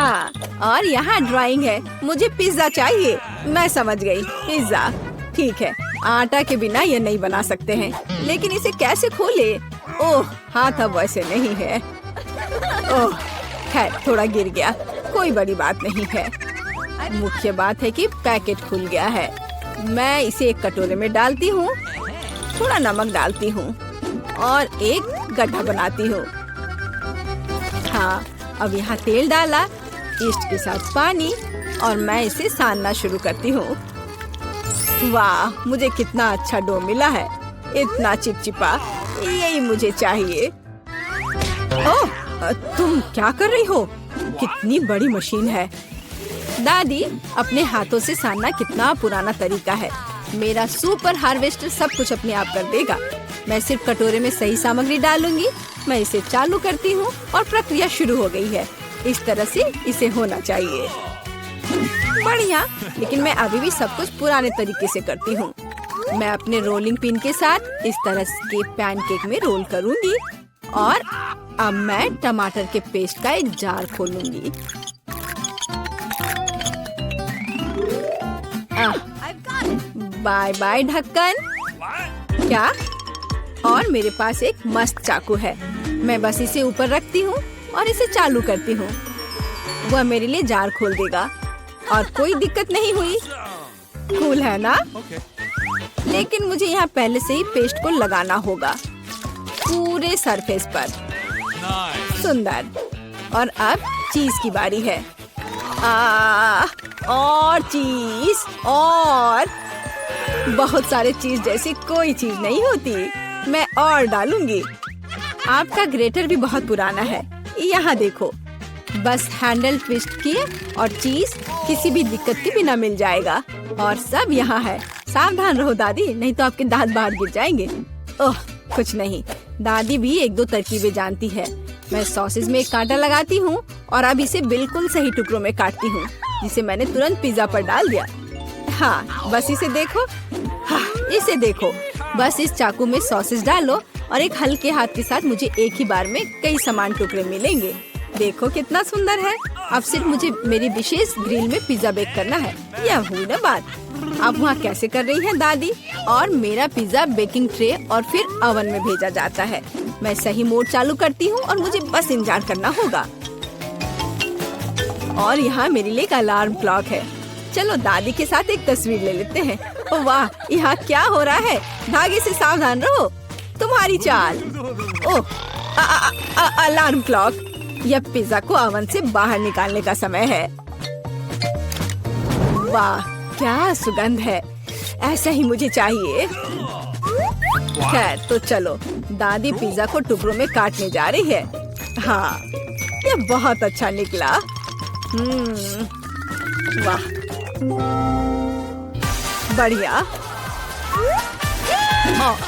हाँ, और यहाँ ड्राइंग है। मुझे पिज्जा चाहिए। मैं समझ गई, पिज्जा। ठीक है, आटा के बिना ये नहीं बना सकते हैं, लेकिन इसे कैसे खोले? ओह, हाथ अब वैसे नहीं है। ओह, खैर थोड़ा गिर गया, कोई बड़ी बात नहीं है। मुख्य बात है कि पैकेट खुल गया है। मैं इसे एक कटोरे में डालती हूँ, थोड़ा नमक डालती हूँ और एक गड्ढा बनाती हूँ। हाँ, अब यहाँ तेल डाला, ईस्ट के साथ पानी, और मैं इसे सानना शुरू करती हूँ। वाह, मुझे कितना अच्छा डो मिला है, इतना चिपचिपा, यही मुझे चाहिए। ओह, तुम क्या कर रही हो? कितनी बड़ी मशीन है। दादी, अपने हाथों से सानना कितना पुराना तरीका है। मेरा सुपर हार्वेस्टर सब कुछ अपने आप कर देगा। मैं सिर्फ कटोरे में सही सामग्री डालूंगी। मैं इसे चालू करती हूँ और प्रक्रिया शुरू हो गई है। इस तरह से इसे होना चाहिए। बढ़िया, लेकिन मैं अभी भी सब कुछ पुराने तरीके से करती हूँ। मैं अपने रोलिंग पिन के साथ इस तरह के पैनकेक में रोल करूँगी और अब मैं टमाटर के पेस्ट का एक जार खोलूंगी। बाय बाय ढक्कन। क्या? और मेरे पास एक मस्त चाकू है। मैं बस इसे ऊपर रखती हूँ और इसे चालू करती हूँ। वह मेरे लिए जार खोल देगा और कोई दिक्कत नहीं हुई। कूल है ना? लेकिन मुझे यहाँ पहले से ही पेस्ट को लगाना होगा पूरे सरफेस पर। सुंदर। और अब चीज की बारी है। और चीज, और बहुत सारे चीज जैसी कोई चीज नहीं होती। मैं और डालूंगी। आपका ग्रेटर भी बहुत पुराना है। यहाँ देखो, बस हैंडल ट्विस्ट किए और चीज किसी भी दिक्कत के बिना मिल जाएगा। और सब यहाँ है। सावधान रहो दादी, नहीं तो आपके दांत बाहर गिर जाएंगे। ओह, कुछ नहीं, दादी भी एक दो तरकीबें जानती है। मैं सॉसेज में एक कांटा लगाती हूँ और अब इसे बिल्कुल सही टुकड़ों में काटती हूँ, जिसे मैंने तुरंत पिज्जा पर डाल दिया। हाँ, बस इसे देखो। हाँ, इसे देखो। बस इस चाकू में सॉसेज डालो और एक हल्के हाथ के साथ मुझे एक ही बार में कई समान टुकड़े मिलेंगे। देखो कितना सुंदर है। अब सिर्फ मुझे मेरी विशेष ग्रिल में पिज्जा बेक करना है। यह हुई ना बात। अब वहाँ कैसे कर रही है दादी? और मेरा पिज्जा बेकिंग ट्रे और फिर ओवन में भेजा जाता है। मैं सही मोड चालू करती हूँ और मुझे बस इंतजार करना होगा। और यहाँ मेरे लिए एक अलार्म क्लॉक है। चलो दादी के साथ एक तस्वीर ले लेते हैं। ओह वाह, यहाँ क्या हो रहा है? धागे से सावधान रहो, तुम्हारी चाल। ओह, अलार्म क्लॉक। यह पिज्जा को ओवन से बाहर निकालने का समय है। वाह, क्या सुगंध है। ऐसा ही मुझे चाहिए। खैर तो चलो, दादी पिज्जा को टुकड़ों में काटने जा रही है। हाँ, यह बहुत अच्छा निकला। वाह, बढ़िया।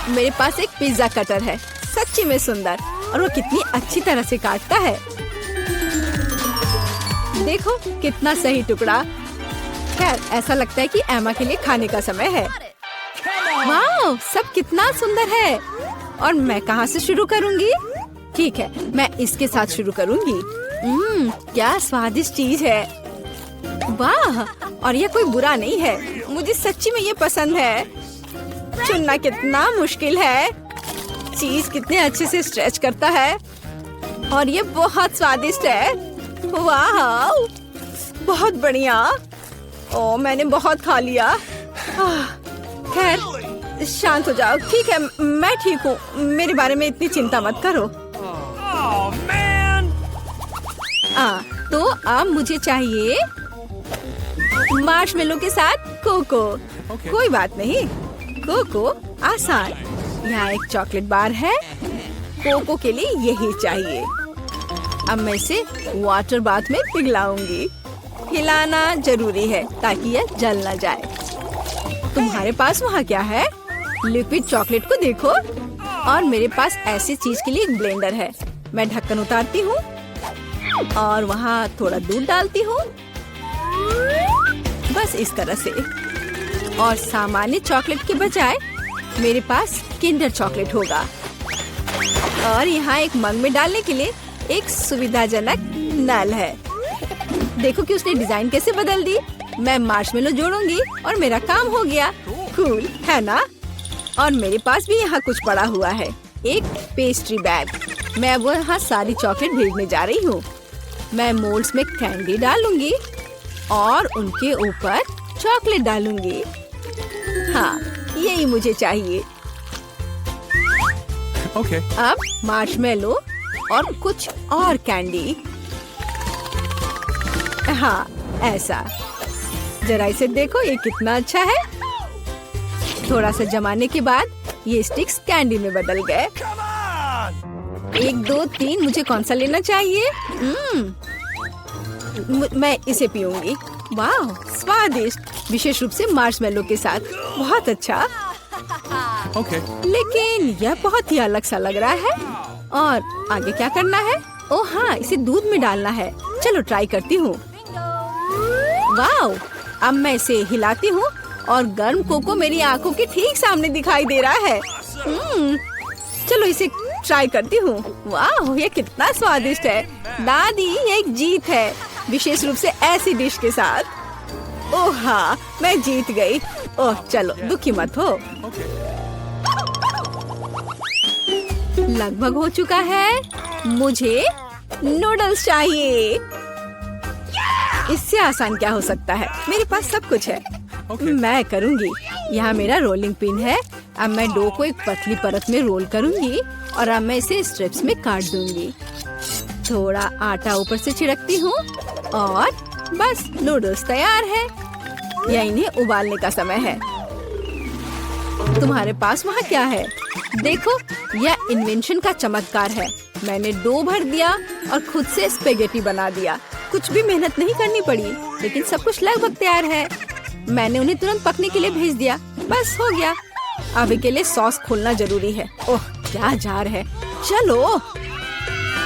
मेरे पास एक पिज्जा कटर है, सच्ची में सुंदर, और वो कितनी अच्छी तरह से काटता है। देखो कितना सही टुकड़ा। खैर, ऐसा लगता है कि एमा के लिए खाने का समय है। वाह, सब कितना सुंदर है। और मैं कहाँ से शुरू करूँगी? ठीक है, मैं इसके साथ शुरू करूँगी। क्या स्वादिष्ट चीज है। वाह, और यह कोई बुरा नहीं है। मुझे सच्ची में ये पसंद है। चुनना कितना मुश्किल है। चीज कितने अच्छे से स्ट्रेच करता है और ये बहुत स्वादिष्ट है। वाह, बहुत बढ़िया। ओ, मैंने बहुत खा लिया। खैर, शांत हो जाओ। ठीक है, मैं ठीक हूँ। मेरे बारे में इतनी चिंता मत करो। तो अब मुझे चाहिए मार्शमेलो के साथ कोको। कोई बात नहीं, कोको आसान। यहाँ एक चॉकलेट बार है। कोको के लिए यही चाहिए। अब मैं इसे वाटर बाथ में पिघलाऊंगी। हिलाना जरूरी है ताकि यह जल न जाए। तुम्हारे पास वहाँ क्या है? लिक्विड चॉकलेट को देखो। और मेरे पास ऐसी चीज के लिए एक ब्लेंडर है। मैं ढक्कन उतारती हूँ और वहाँ थोड़ा दूध डालती हूँ, बस इस तरह से। और सामान्य चॉकलेट के बजाय मेरे पास किंडर चॉकलेट होगा। और यहाँ एक मग में डालने के लिए एक सुविधाजनक नल है। देखो कि उसने डिजाइन कैसे बदल दी। मैं मार्शमेलो जोड़ूंगी और मेरा काम हो गया। कूल है ना? और मेरे पास भी यहाँ कुछ पड़ा हुआ है, एक पेस्ट्री बैग। मैं वो यहाँ सारी चॉकलेट भेजने जा रही हूँ। मैं मोल्ड्स में कैंडी डालूंगी और उनके ऊपर चॉकलेट डालूंगी। हाँ, यही मुझे चाहिए। Okay. अब मार्शमेलो और कुछ और कैंडी। हाँ, ऐसा। जरा इसे देखो, ये कितना अच्छा है। थोड़ा सा जमाने के बाद ये स्टिक्स कैंडी में बदल गए। 1 2 3, मुझे कौन सा लेना चाहिए? मैं इसे पीऊंगी। वाह, स्वादिष्ट, विशेष रूप से मार्शमेलो के साथ। बहुत अच्छा। Okay. लेकिन यह बहुत ही अलग सा लग रहा है। और आगे क्या करना है? ओह हाँ, इसे दूध में डालना है। चलो ट्राई करती हूँ। वाह, अब मैं इसे हिलाती हूँ और गर्म कोको मेरी आंखों के ठीक सामने दिखाई दे रहा है। चलो इसे ट्राई करती हूँ। वाह, ये कितना स्वादिष्ट है। दादी, ये एक जीत है, विशेष रूप से ऐसी डिश के साथ। ओह हाँ, मैं जीत गई। ओह चलो, दुखी मत हो। लगभग हो चुका है। मुझे नूडल्स चाहिए। इससे आसान क्या हो सकता है? मेरे पास सब कुछ है। मैं करूंगी। यहाँ मेरा रोलिंग पिन है। अब मैं डो को एक पतली परत में रोल करूंगी और अब मैं इसे स्ट्रिप्स में काट दूंगी। थोड़ा आटा ऊपर से छिड़कती हूँ और बस नूडल्स तैयार है। यह इन्हें उबालने का समय है। तुम्हारे पास वहाँ क्या है? देखो, यह इन्वेंशन का चमत्कार है। मैंने डो भर दिया और खुद से स्पेगेटी बना दिया। कुछ भी मेहनत नहीं करनी पड़ी, लेकिन सब कुछ लगभग तैयार है। मैंने उन्हें तुरंत पकने के लिए भेज दिया। बस हो गया। अभी के लिए सॉस खोलना जरूरी है। ओह, क्या जार है। चलो,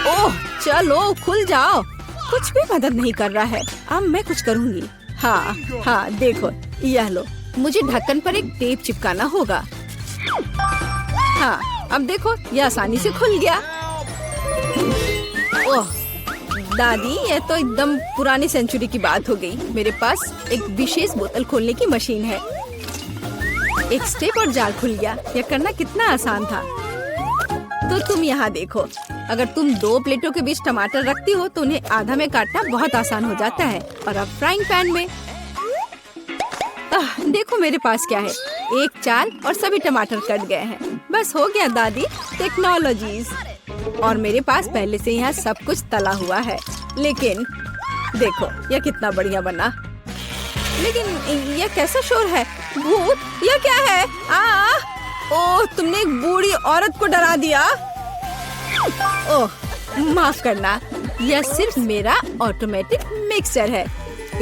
ओह चलो, खुल जाओ। कुछ भी मदद नहीं कर रहा है। अब मैं कुछ करूँगी। हाँ हाँ, देखो, यह लो। मुझे ढक्कन पर एक टेप चिपकाना होगा। हाँ, अब देखो, यह आसानी से खुल गया। ओह दादी, यह तो एकदम पुरानी सेंचुरी की बात हो गई। मेरे पास एक विशेष बोतल खोलने की मशीन है। एक स्टेप और जार खुल गया। यह करना कितना आसान था। तो तुम यहाँ देखो, अगर तुम 2 प्लेटों के बीच टमाटर रखती हो तो उन्हें आधा में काटना बहुत आसान हो जाता है। और अब फ्राइंग पैन में देखो मेरे पास क्या है, एक चाल और सभी टमाटर कट गए हैं। बस हो गया दादी, टेक्नोलॉजीज। और मेरे पास पहले से यहाँ सब कुछ तला हुआ है। लेकिन देखो, यह कितना बढ़िया बना। लेकिन यह कैसा शोर है? भूत? यह क्या है? ओह, तुमने एक बूढ़ी औरत को डरा दिया। ओह माफ करना, यह सिर्फ मेरा ऑटोमेटिक मिक्सचर है।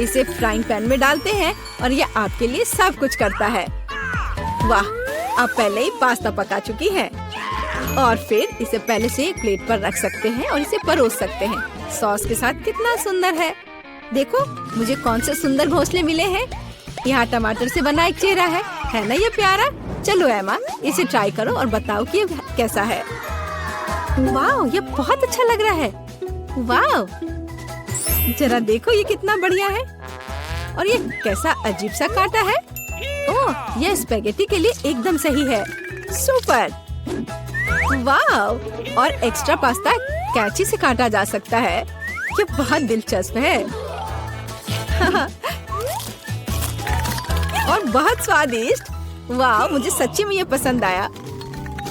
इसे फ्राइंग पैन में डालते हैं और यह आपके लिए सब कुछ करता है। वाह, आप पहले ही पास्ता पका चुकी हैं। और फिर इसे पहले से एक प्लेट पर रख सकते हैं और इसे परोस सकते हैं। सॉस के साथ कितना सुंदर है। देखो, मुझे कौन से सुंदर घोंसले मिले हैं। यहाँ टमाटर से बना एक चेहरा है ना ये प्यारा? चलो एमा, इसे ट्राई करो और बताओ कि ये कैसा है। वाह, ये बहुत अच्छा लग रहा है। वाह, जरा देखो, ये कितना बढ़िया है। और ये कैसा अजीब सा काटा है। ओह, यह स्पेगेटी के लिए एकदम सही है। सुपर। वाह, और एक्स्ट्रा पास्ता कैंची से काटा जा सकता है। ये बहुत दिलचस्प है। और बहुत स्वादिष्ट। वाह, मुझे सच्ची में ये पसंद आया।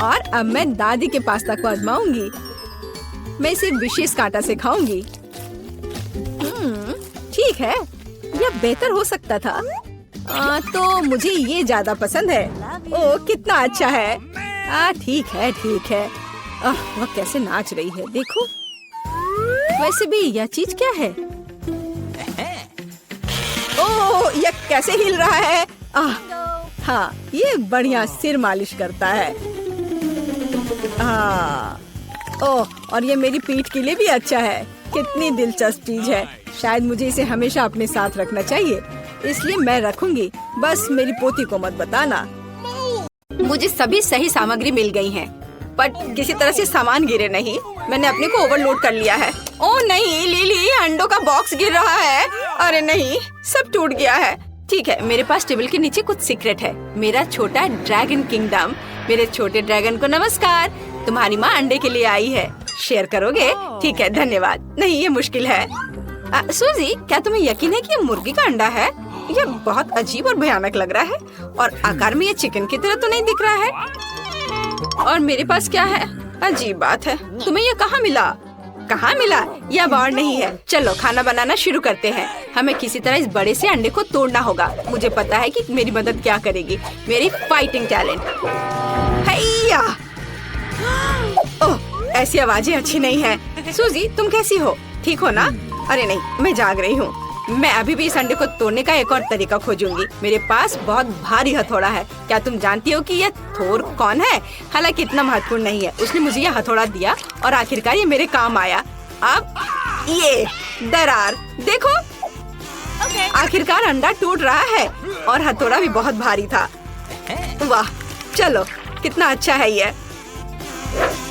और अब मैं दादी के पास्ता को आजमाऊंगी। मैं इसे विशेष कांटा से खाऊंगी। ठीक है, यह बेहतर हो सकता था। तो मुझे ये ज्यादा पसंद है। ओह, कितना अच्छा है। ठीक है, ठीक है। वह कैसे नाच रही है, देखो। वैसे भी यह चीज क्या है? ओह, यह कैसे हिल रहा है? हाँ, ये बढ़िया सिर मालिश करता है। ओह, और ये मेरी पीठ के लिए भी अच्छा है। कितनी दिलचस्प चीज है। शायद मुझे इसे हमेशा अपने साथ रखना चाहिए, इसलिए मैं रखूंगी। बस मेरी पोती को मत बताना। मुझे सभी सही सामग्री मिल गई है। पर किसी तरह से सामान गिरे नहीं। मैंने अपने को ओवरलोड कर लिया है। ओह नहीं लिली, अंडों का बॉक्स गिर रहा है। अरे नहीं, सब टूट गया है। ठीक है, मेरे पास टेबल के नीचे कुछ सीक्रेट है। मेरा छोटा ड्रैगन किंगडम। मेरे छोटे ड्रैगन को नमस्कार। तुम्हारी माँ अंडे के लिए आई है, शेयर करोगे? ठीक है, धन्यवाद। नहीं, ये मुश्किल है। सूजी, क्या तुम्हें यकीन है कि ये मुर्गी का अंडा है? ये बहुत अजीब और भयानक लग रहा है और आकार में ये चिकन की तरह तो नहीं दिख रहा है। और मेरे पास क्या है? अजीब बात है। तुम्हें ये कहाँ मिला? कहाँ मिला? यह अब और नहीं है। चलो खाना बनाना शुरू करते हैं। हमें किसी तरह इस बड़े से अंडे को तोड़ना होगा। मुझे पता है कि मेरी मदद क्या करेगी, मेरी फाइटिंग टैलेंट। हैया! ओह, ऐसी आवाजें अच्छी नहीं है। सूजी, तुम कैसी हो? ठीक हो ना? अरे नहीं, मैं जाग रही हूँ। मैं अभी भी इस अंडे को तोड़ने का एक और तरीका खोजूंगी। मेरे पास बहुत भारी हथौड़ा है। क्या तुम जानती हो कि यह थोर कौन है? हालांकि इतना महत्वपूर्ण नहीं है। उसने मुझे यह हथौड़ा दिया और आखिरकार ये मेरे काम आया। अब ये दरार देखो, आखिरकार अंडा टूट रहा है और हथौड़ा भी बहुत भारी था। वाह, चलो कितना अच्छा है ये।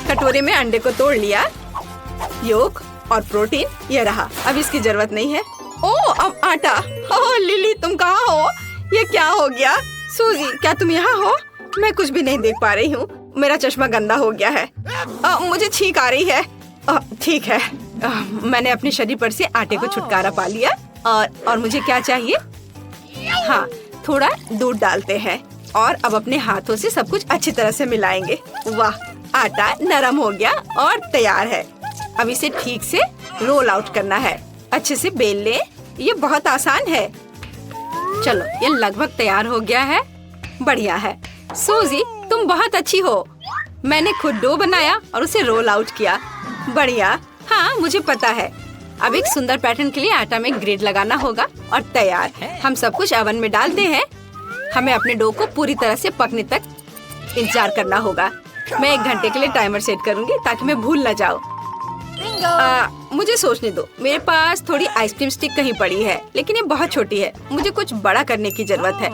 कटोरे में अंडे को तोड़ लिया। योक और प्रोटीन ये रहा। अब इसकी जरूरत नहीं है। ओह, अब आटा। ओह लिली, तुम कहाँ हो? ये क्या हो गया? सूजी, क्या तुम यहाँ हो? मैं कुछ भी नहीं देख पा रही हूँ। मेरा चश्मा गंदा हो गया है। मुझे छींक आ रही है। ठीक है, मैंने अपने शरीर पर से आटे को छुटकारा पा लिया। और मुझे क्या चाहिए? हाँ, थोड़ा दूध डालते हैं और अब अपने हाथों से सब कुछ अच्छी तरह से मिलाएंगे। वाह, आटा नरम हो गया और तैयार है। अब इसे ठीक से रोल आउट करना है। अच्छे से बेल ले। ये बहुत आसान है। चलो, ये लगभग तैयार हो गया है। बढ़िया है। सूजी, तुम बहुत अच्छी हो। मैंने खुद डो बनाया और उसे रोल आउट किया। बढ़िया। हाँ, मुझे पता है। अब एक सुंदर पैटर्न के लिए आटा में ग्रिड लगाना होगा और तैयार। हम सब कुछ ओवन में डालते हैं। हमें अपने डो को पूरी तरह से पकने तक इंतजार करना होगा। मैं 1 घंटे के लिए टाइमर सेट करूंगी ताकि मैं भूल न जाऊँ। मुझे सोचने दो। मेरे पास थोड़ी आइसक्रीम स्टिक कहीं पड़ी है, लेकिन ये बहुत छोटी है। मुझे कुछ बड़ा करने की जरूरत है।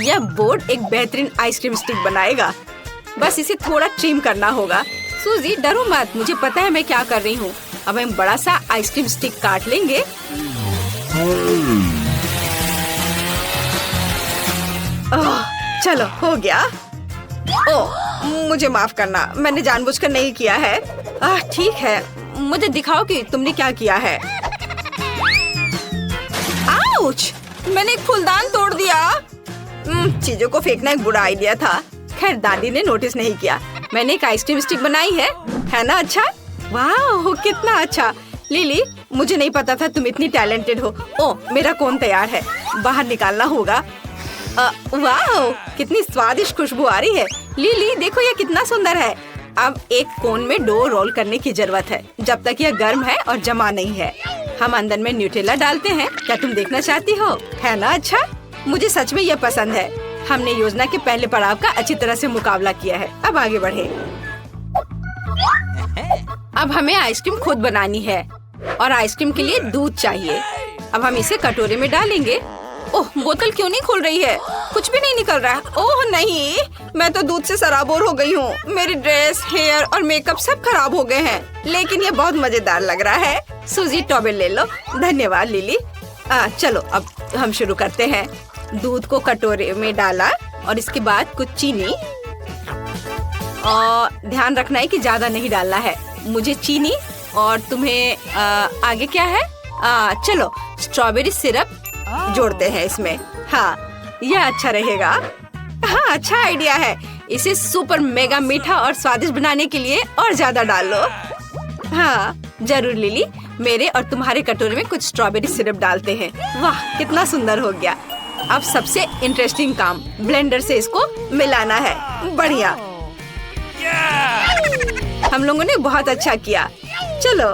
यह बोर्ड एक बेहतरीन आइसक्रीम स्टिक बनाएगा। बस इसे थोड़ा ट्रिम करना होगा। सूजी, डरो मत, मुझे पता है मैं क्या कर रही हूँ। अब हम बड़ा सा आइसक्रीम स्टिक काट लेंगे। चलो, हो गया। ओह, मुझे माफ करना, मैंने जानबूझकर नहीं किया है। ठीक है, मुझे दिखाओ कि तुमने क्या किया है। आउच! मैंने एक फूलदान तोड़ दिया। चीजों को फेंकना एक बुरा आइडिया था। खैर, दादी ने नोटिस नहीं किया। मैंने एक आइसक्रीम स्टिक बनाई है ना? अच्छा, वाह, कितना अच्छा। लिली, मुझे नहीं पता था तुम इतनी टैलेंटेड हो। ओह, मेरा कोन तैयार है। बाहर निकालना होगा। वाह, कितनी स्वादिष्ट खुशबू आ रही है। लिली, देखो ये कितना सुंदर है। अब एक कोन में डो रोल करने की जरूरत है जब तक यह गर्म है और जमा नहीं है। हम अंदर में न्यूटेला डालते हैं। क्या तुम देखना चाहती हो? है ना? अच्छा, मुझे सच में यह पसंद है। हमने योजना के पहले पड़ाव का अच्छी तरह से मुकाबला किया है। अब आगे बढ़े। अब हमें आइसक्रीम खुद बनानी है और आइसक्रीम के लिए दूध चाहिए। अब हम इसे कटोरे में डालेंगे। ओह, बोतल क्यों नहीं खुल रही है? कुछ भी नहीं निकल रहा। ओह नहीं, मैं तो दूध से सराबोर हो गई हूँ। मेरी ड्रेस, हेयर और मेकअप सब खराब हो गए हैं। लेकिन ये बहुत मजेदार लग रहा है। सूजी, टॉवेल ले लो। धन्यवाद लिली। चलो, अब हम शुरू करते हैं। दूध को कटोरे में डाला और इसके बाद कुछ चीनी। और ध्यान रखना है कि ज्यादा नहीं डालना है। मुझे चीनी और तुम्हें आगे क्या है? चलो, स्ट्रॉबेरी सिरप जोड़ते हैं इसमें। हाँ, यह अच्छा रहेगा। हाँ, अच्छा आइडिया है। इसे सुपर मेगा मीठा और स्वादिष्ट बनाने के लिए और ज्यादा डाल लो। हाँ, जरूर लिली। मेरे और तुम्हारे कटोरे में कुछ स्ट्रॉबेरी सिरप डालते हैं। वाह, कितना सुंदर हो गया। अब सबसे इंटरेस्टिंग काम, ब्लेंडर से इसको मिलाना है। बढ़िया, हम लोगों ने बहुत अच्छा किया। चलो,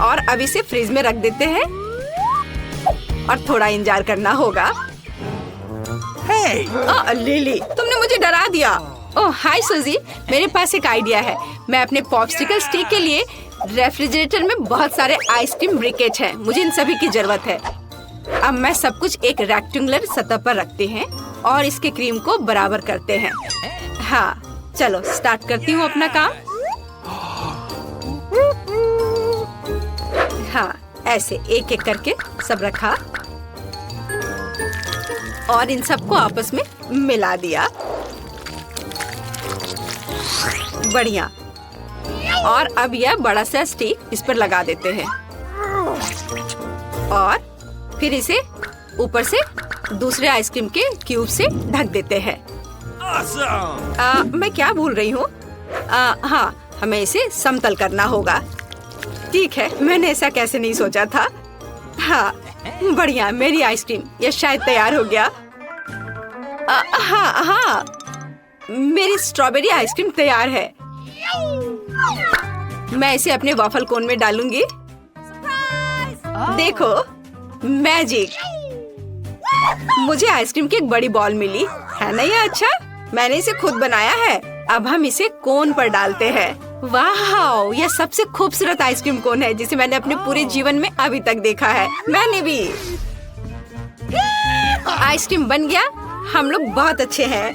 और अब इसे फ्रिज में रख देते हैं और थोड़ा इंतजार करना होगा। लिली, तुमने मुझे डरा दिया। ओह, हाय सूजी, मेरे पास एक आइडिया है। मैं अपने पॉप्सिकल स्टिक के लिए रेफ्रिजरेटर में बहुत सारे आइसक्रीम ब्रिकेट हैं। मुझे इन सभी की जरूरत है। अब मैं सब कुछ एक रेक्टेंगुलर सतह पर रखते हैं और इसके क्रीम को बराबर करते हैं। हाँ, चलो स्टार्ट करती हूँ अपना काम। हाँ, ऐसे एक एक करके सब रखा और इन सबको आपस में मिला दिया। बढ़िया। और अब यह बड़ा सा स्टिक इस पर लगा देते हैं और फिर इसे ऊपर से दूसरे आइसक्रीम के क्यूब से ढक देते हैं। मैं क्या भूल रही हूँ? हाँ, हमें इसे समतल करना होगा। ठीक है, मैंने ऐसा कैसे नहीं सोचा था। हाँ, बढ़िया, मेरी आइसक्रीम ये शायद तैयार हो गया। हाँ, मेरी स्ट्रॉबेरी आइसक्रीम तैयार है। मैं इसे अपने वॉफल कोन में डालूंगी। देखो, मैजिक! मुझे आइसक्रीम की एक बड़ी बॉल मिली है ना। ये अच्छा, मैंने इसे खुद बनाया है। अब हम इसे कोन पर डालते हैं। वाह, यह सबसे खूबसूरत आइसक्रीम कोन है जिसे मैंने अपने पूरे जीवन में अभी तक देखा है। मैंने भी। आइसक्रीम बन गया। हम लोग बहुत अच्छे हैं।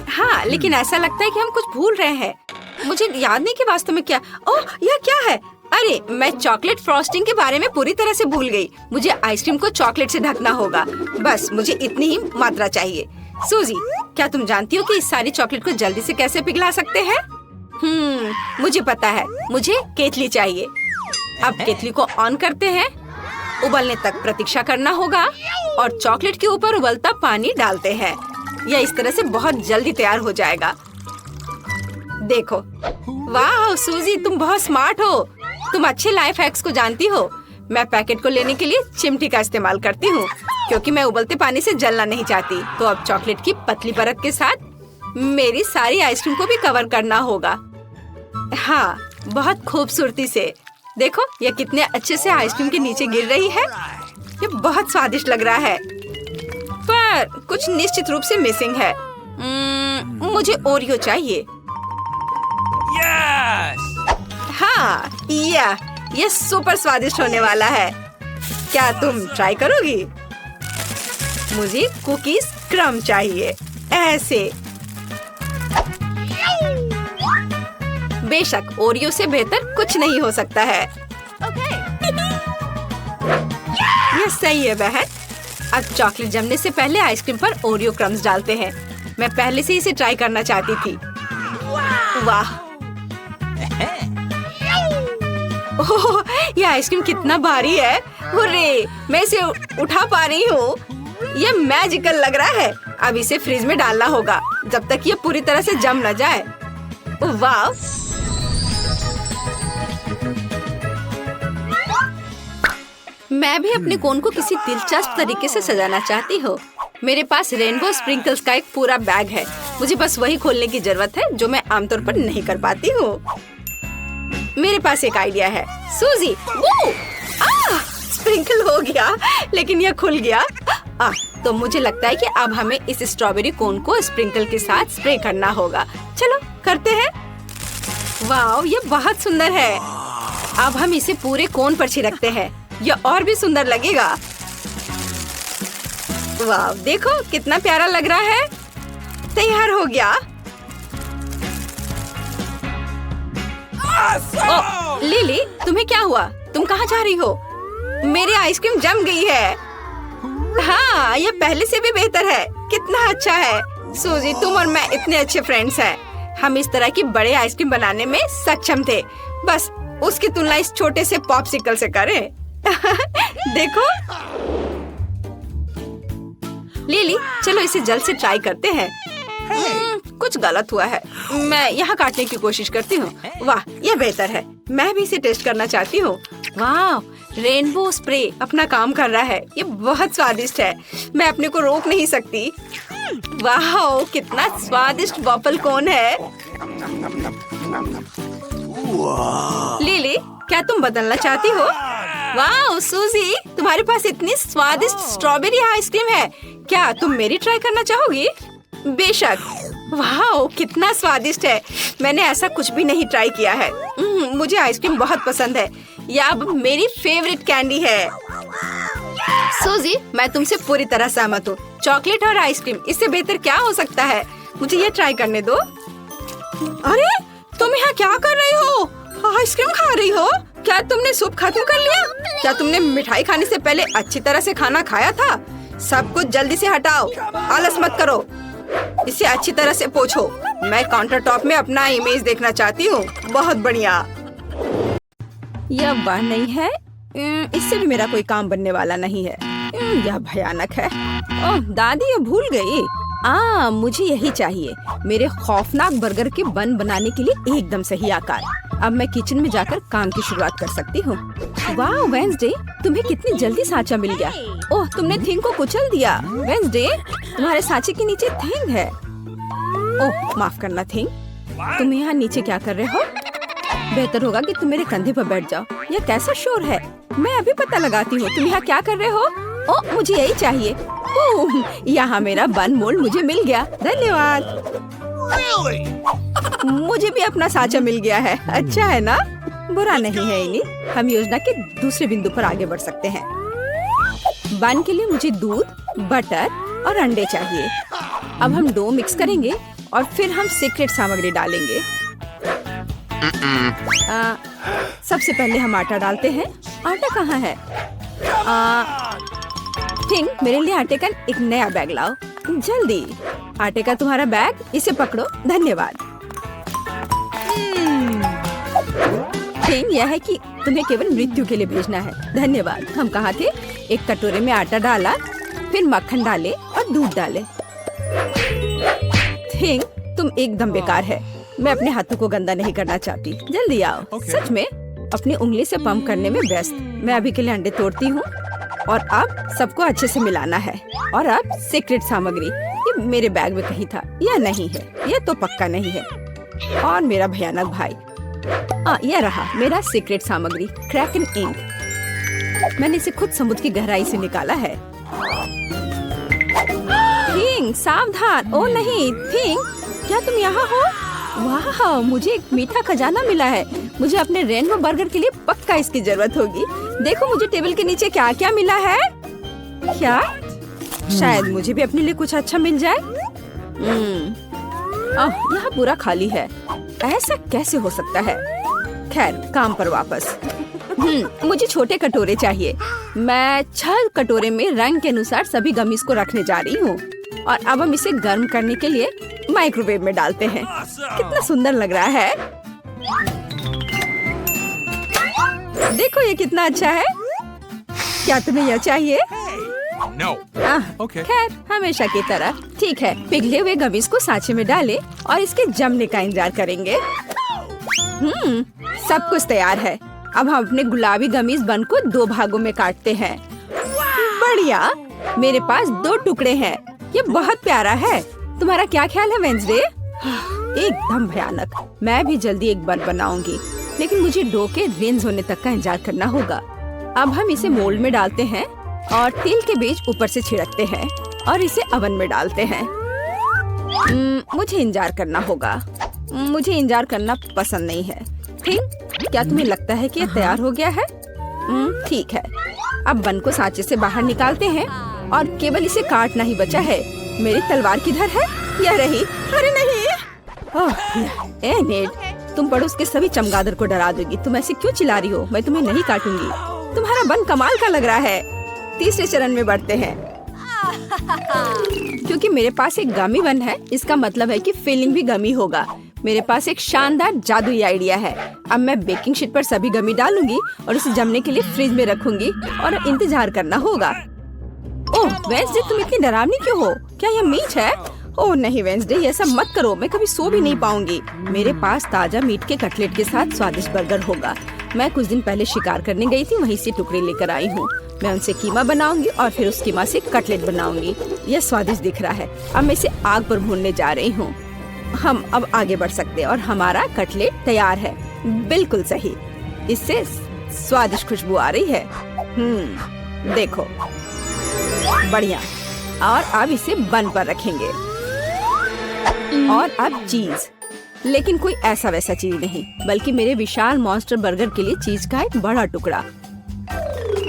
हाँ, लेकिन ऐसा लगता है कि हम कुछ भूल रहे हैं। मुझे याद नहीं कि वास्तव में क्या। ओह, यह क्या है? अरे, मैं चॉकलेट फ्रॉस्टिंग के बारे में पूरी तरह से भूल गई। मुझे आइसक्रीम को चॉकलेट से ढकना होगा। बस मुझे इतनी ही मात्रा चाहिए। सूजी, क्या तुम जानती हो कि इस सारी चॉकलेट को जल्दी से कैसे पिघला सकते हैं? मुझे पता है। मुझे केतली चाहिए। अब केतली को ऑन करते हैं। उबलने तक प्रतीक्षा करना होगा और चॉकलेट के ऊपर उबलता पानी डालते हैं। यह इस तरह से बहुत जल्दी तैयार हो जाएगा। देखो, वाह सूजी, तुम बहुत स्मार्ट हो। तुम अच्छे लाइफ हैक्स को जानती हो। मैं पैकेट को लेने के लिए चिमटी का इस्तेमाल करती हूँ क्योंकि मैं उबलते पानी से जलना नहीं चाहती। तो अब चॉकलेट की पतली परत के साथ मेरी सारी आइसक्रीम को भी कवर करना होगा। हाँ, बहुत खूबसूरती से। देखो, यह कितने अच्छे से आइसक्रीम के नीचे गिर रही है। ये बहुत स्वादिष्ट लग रहा है, पर कुछ निश्चित रूप से मिसिंग है। मुझे ओरियो चाहिए। हाँ, यह सुपर स्वादिष्ट होने वाला है। क्या तुम ट्राई करोगी? मुझे कुकीज क्रम चाहिए, ऐसे। बेशक ओरियो से बेहतर कुछ नहीं हो सकता है। यह सही है बहन। अब चॉकलेट जमने से पहले आइसक्रीम पर ओरियो क्रम्स डालते हैं। मैं पहले से इसे ट्राई करना चाहती थी। वाह, ओह, यह आइसक्रीम कितना भारी है। हुर्रे, मैं इसे उठा पा रही हूँ। यह मैजिकल लग रहा है। अब इसे फ्रिज में डालना होगा जब तक यह पूरी तरह से जम न जाए। वाह, मैं भी अपने कोन को किसी दिलचस्प तरीके से सजाना चाहती हूँ। मेरे पास रेनबो स्प्रिंकल्स का एक पूरा बैग है। मुझे बस वही खोलने की जरूरत है जो मैं आमतौर पर नहीं कर पाती हूँ। मेरे पास एक आइडिया है। सूजी, स्प्रिंकल हो गया, लेकिन यह खुल गया। तो मुझे लगता है कि अब हमें इस स्ट्रॉबेरी कोन को स्प्रिंकल के साथ स्प्रे करना होगा। चलो करते हैं। वाह, यह बहुत सुंदर है। अब हम इसे पूरे कोन पर छिड़कते हैं। यह और भी सुंदर लगेगा। वाह, देखो कितना प्यारा लग रहा है। तैयार हो गया। लिली, तुम्हें क्या हुआ? तुम कहाँ जा रही हो? मेरी आइसक्रीम जम गई है। हाँ, यह पहले से भी बेहतर है। कितना अच्छा है। सूजी, तुम और मैं इतने अच्छे फ्रेंड्स हैं। हम इस तरह की बड़े आइसक्रीम बनाने में सक्षम थे। बस उसकी तुलना इस छोटे से पॉप्सिकल से करें। देखो लिली, चलो इसे जल्द से ट्राई करते हैं। कुछ गलत हुआ है। मैं यहाँ काटने की कोशिश करती हूँ। वाह, यह बेहतर है। मैं भी इसे टेस्ट करना चाहती हूँ। वाह, रेनबो स्प्रे अपना काम कर रहा है। ये बहुत स्वादिष्ट है। मैं अपने को रोक नहीं सकती। वाह, कितना स्वादिष्ट वॉफल कोन है। लिली, क्या तुम बदलना चाहती हो? वाह सूजी, तुम्हारे पास इतनी स्वादिष्ट स्ट्रॉबेरी आइसक्रीम है। क्या तुम मेरी ट्राई करना चाहोगी? बेशक। वाह, कितना स्वादिष्ट है। मैंने ऐसा कुछ भी नहीं ट्राई किया है। मुझे आइसक्रीम बहुत पसंद है। यह अब मेरी फेवरेट कैंडी है। सूजी, मैं तुमसे पूरी तरह सहमत हूँ। चॉकलेट और आइसक्रीम, इससे बेहतर क्या हो सकता है? मुझे ये ट्राई करने दो। अरे तुम यहाँ क्या कर रही हो? आइसक्रीम खा रही हो? क्या तुमने सूप खत्म कर लिया? क्या तुमने मिठाई खाने से पहले अच्छी तरह से खाना खाया था? सब कुछ जल्दी से हटाओ, आलस मत करो। इसे अच्छी तरह से पोंछो। मैं काउंटर टॉप में अपना इमेज देखना चाहती हूँ। बहुत बढ़िया। यह वह नहीं है। इससे भी मेरा कोई काम बनने वाला नहीं है। यह भयानक है। ओह दादी, ये भूल गई। मुझे यही चाहिए। मेरे खौफनाक बर्गर के बन बनाने के लिए एकदम सही आकार। अब मैं किचन में जाकर काम की शुरुआत कर सकती हूँ। वाह वेंसडे, तुम्हें कितनी जल्दी सांचा मिल गया। ओह, तुमने थिंग को कुचल दिया। वेंसडे, तुम्हारे सांचे के नीचे थिंग है। ओह माफ करना थिंग, तुम यहाँ नीचे क्या कर रहे हो? बेहतर होगा कि तुम मेरे कंधे पर बैठ जाओ। यह कैसा शोर है? मैं अभी पता लगाती हूँ। तुम यहाँ क्या कर रहे हो? ओह, मुझे यही चाहिए। ओह, यहाँ मेरा बन मोल्ड मुझे मिल गया। धन्यवाद। मुझे भी अपना सांचा मिल गया है। अच्छा है ना? बुरा नहीं है इनी। हम योजना के दूसरे बिंदु पर आगे बढ़ सकते हैं। बन के लिए मुझे दूध, बटर और अंडे चाहिए। अब हम डो मिक्स करेंगे और फिर हम सीक्रेट सामग्री डालेंगे। सबसे पहले हम आटा डालते हैं। आटा कहाँ है? थिंग, मेरे लिए आटे का एक नया बैग लाओ जल्दी। आटे का तुम्हारा बैग, इसे पकड़ो। धन्यवाद। थिंग, यह है कि तुम्हें केवल मृत्यु के लिए भेजना है। धन्यवाद। हम कहाँ थे? एक कटोरे में आटा डाला, फिर मक्खन डाले और दूध डाले। थिंग, तुम एकदम बेकार है। मैं अपने हाथों को गंदा नहीं करना चाहती। जल्दी आओ। सच में अपनी उंगली से पंप करने में व्यस्त। मैं अभी के लिए अंडे तोड़ती हूँ और अब सबको अच्छे से मिलाना है। और अब सीक्रेट सामग्री, ये मेरे बैग में कहीं था या नहीं है? यह तो पक्का नहीं है। और मेरा भयानक भाई, यह रहा मेरा सीक्रेट सामग्री, क्रैकन इंक। मैंने इसे खुद समुद्र की गहराई से निकाला है। थिंग, सावधान। ओ नहीं थिंग, क्या तुम यहाँ हो? वाह, मुझे एक मीठा खजाना मिला है। मुझे अपने रेनबो बर्गर के लिए पक्का इसकी जरूरत होगी। देखो मुझे टेबल के नीचे क्या क्या मिला है। क्या? शायद मुझे भी अपने लिए कुछ अच्छा मिल जाए। यहाँ पूरा खाली है। ऐसा कैसे हो सकता है? खैर, काम पर वापस। मुझे छोटे कटोरे चाहिए। मैं 6 कटोरे में रंग के अनुसार सभी गमीज को रखने जा रही हूँ। और अब हम इसे गर्म करने के लिए माइक्रोवेव में डालते हैं। कितना सुंदर लग रहा है। देखो ये कितना अच्छा है। क्या तुम्हें यह चाहिए? No. Okay. खैर, हमेशा की तरह। ठीक है, पिघले हुए गमीज को सांचे में डालें और इसके जमने का इंतजार करेंगे। सब कुछ तैयार है। अब हम अपने गुलाबी गमीज बन को 2 भागों में काटते हैं। बढ़िया, मेरे पास 2 टुकड़े हैं। ये बहुत प्यारा है। तुम्हारा क्या ख्याल है वेंसडे? एकदम भयानक। मैं भी जल्दी एक बन बनाऊंगी, लेकिन मुझे डो के रेंज होने तक का इंतजार करना होगा। अब हम इसे मोल्ड में डालते हैं और तिल के बीज ऊपर से छिड़कते हैं और इसे ओवन में डालते हैं। मुझे इंतजार करना होगा। मुझे इंतजार करना पसंद नहीं है। थिंक, क्या तुम्हें लगता है कि ये तैयार हो गया है? ठीक है। अब बन को सांचे से बाहर निकालते हैं और केवल इसे काटना ही बचा है। मेरी तलवार किधर है? यह रही। अरे नहीं। नेड, तुम पड़ोस के सभी चमगादड़ को डरा दोगी। तुम ऐसे क्यों चिल्ला रही हो? मैं तुम्हें नहीं काटूंगी। तुम्हारा बन कमाल का लग रहा है। तीसरे चरण में बढ़ते हैं। क्योंकि मेरे पास एक गमी बन है, इसका मतलब है कि फिलिंग भी गमी होगा। मेरे पास एक शानदार जादुई आइडिया है। अब मैं बेकिंग शीट पर सभी गमी डालूंगी और उसे जमने के लिए फ्रिज में रखूंगी और इंतजार करना होगा। ओह वेंसडे, तुम इतनी डरावनी क्यों हो? क्या यह मीट है? ओह नहीं वेंसडे, ये सब मत करो। मैं कभी सो भी नहीं पाऊंगी। मेरे पास ताजा मीट के कटलेट के साथ स्वादिष्ट बर्गर होगा। मैं कुछ दिन पहले शिकार करने गई थी, वहीं से टुकड़े लेकर आई हूँ। मैं उनसे कीमा बनाऊंगी और फिर उस कीमा से कटलेट बनाऊंगी। यह स्वादिष्ट दिख रहा है। अब मैं इसे आग पर भूनने जा रही हूँ। हम अब आगे बढ़ सकते हैं और हमारा कटलेट तैयार है। बिल्कुल सही, इससे स्वादिष्ट खुशबू आ रही है। देखो, बढ़िया। और अब इसे बन पर रखेंगे। और अब चीज, लेकिन कोई ऐसा वैसा चीज नहीं, बल्कि मेरे विशाल मॉन्स्टर बर्गर के लिए चीज का एक बड़ा टुकड़ा।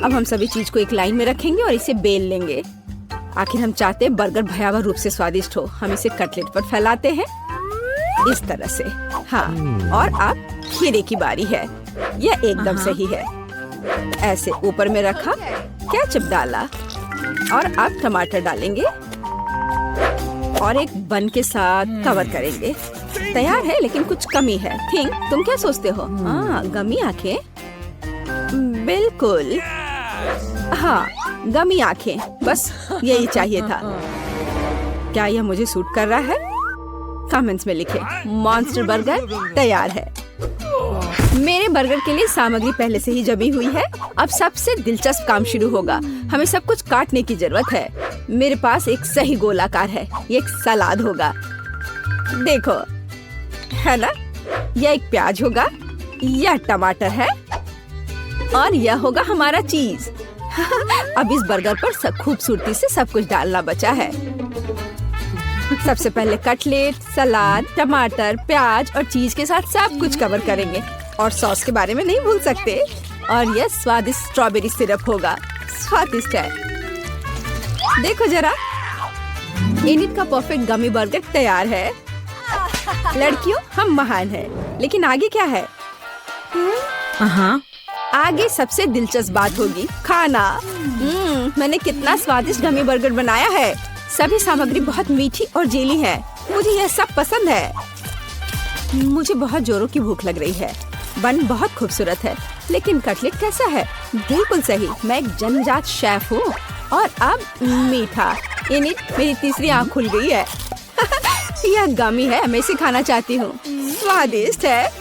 अब हम सभी चीज को एक लाइन में रखेंगे और इसे बेल लेंगे। आखिर हम चाहते हैं बर्गर भयावह रूप से स्वादिष्ट हो। हम इसे कटलेट पर फैलाते हैं। इस तरह से। हाँ, और अब खीरे की बारी है। यह एकदम सही है। ऐसे ऊपर में रखा, केचप डाला और अब टमाटर डालेंगे और एक बन के साथ कवर करेंगे। तैयार है, लेकिन कुछ कमी है। थिंक, तुम क्या सोचते हो? गमी आंखें। बिल्कुल, हाँ, गमी आंखें, बस यही चाहिए था। क्या यह मुझे सूट कर रहा है? कमेंट्स में लिखें। मॉन्स्टर बर्गर तैयार है। मेरे बर्गर के लिए सामग्री पहले से ही जमी हुई है। अब सबसे दिलचस्प काम शुरू होगा। हमें सब कुछ काटने की जरूरत है। मेरे पास एक सही गोलाकार है। ये एक सलाद होगा, देखो, है ना? यह एक प्याज होगा, यह टमाटर है और यह होगा हमारा चीज। अब इस बर्गर पर खूबसूरती से सब कुछ डालना बचा है। सबसे पहले कटलेट, सलाद, टमाटर, प्याज और चीज के साथ सब कुछ कवर करेंगे। और सॉस के बारे में नहीं भूल सकते। और यह स्वादिष्ट स्ट्रॉबेरी सिरप होगा। स्वादिष्ट है। देखो जरा, इनिट का परफेक्ट गमी बर्गर तैयार है। लड़कियों, हम महान हैं, लेकिन आगे क्या है? आगे सबसे दिलचस्प बात होगी खाना। मैंने कितना स्वादिष्ट गमी बर्गर बनाया है। सभी सामग्री बहुत मीठी और जेली है। मुझे यह सब पसंद है। मुझे बहुत जोरों की भूख लग रही है। बन बहुत खूबसूरत है, लेकिन कटलेट कैसा है? बिल्कुल सही, मैं एक जन्मजात शेफ हूँ। और अब मीठा। इनिट, मेरी तीसरी आँख खुल गई है। यह गमी है, मैं इसे खाना चाहती हूँ। स्वादिष्ट है,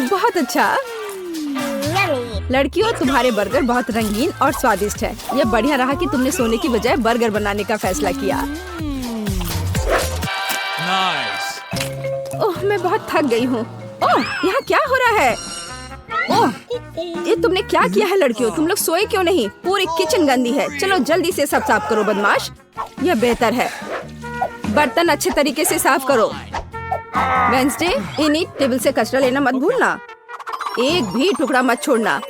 बहुत अच्छा। लड़कियों, तुम्हारे बर्गर बहुत रंगीन और स्वादिष्ट है। यह बढ़िया रहा कि तुमने सोने की बजाय बर्गर बनाने का फैसला किया। Nice. ओह, मैं बहुत थक गई हूँ। ओह, यहाँ क्या हो रहा है? ओह, ये तुमने क्या किया है? लड़कियों, तुम लोग सोए क्यों नहीं? पूरी किचन गंदी है। चलो जल्दी से सब साफ करो, बदमाश। यह बेहतर है। बर्तन अच्छे तरीके से साफ करो। वेंसडे, इनिट, टेबल से कचरा लेना मत भूलना। एक भी टुकड़ा मत छोड़ना।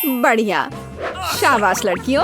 बढ़िया, शाबाश लड़कियों।